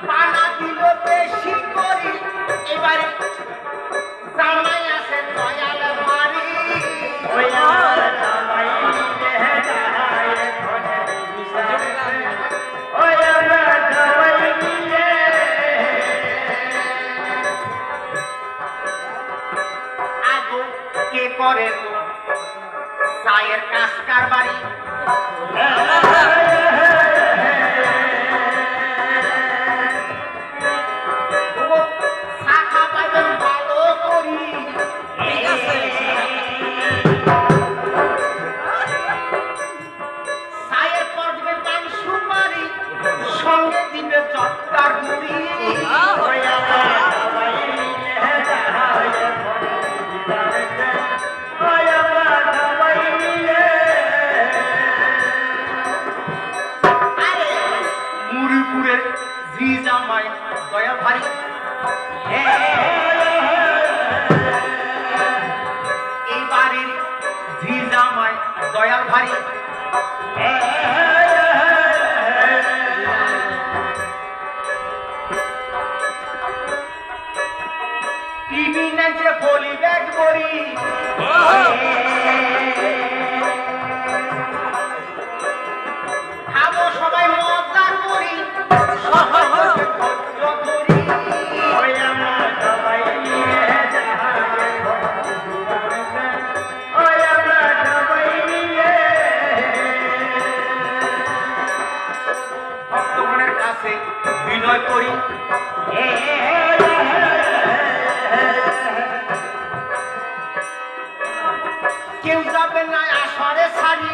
পানা দিল বেশি করি এবারে জামাই আছে দয়াল বাড়ি ওই আমার জামাই ওই আমার জামাই নিয়ে আগো কে করে চায়ের কাজ কারবারি সঙ্গে দিবে চটকার মুড়ি মুড়িপুরের জি জামাই দয়াল ভাই এই বাড়ির জি জামাই দয়াল ভাই টিভি না যে বলি ব্যাগ করি খাবো সবাই মজা করি ভক্তগণের কাছে বিনয় করি কেউ যাবে না আসরে ছাড়ি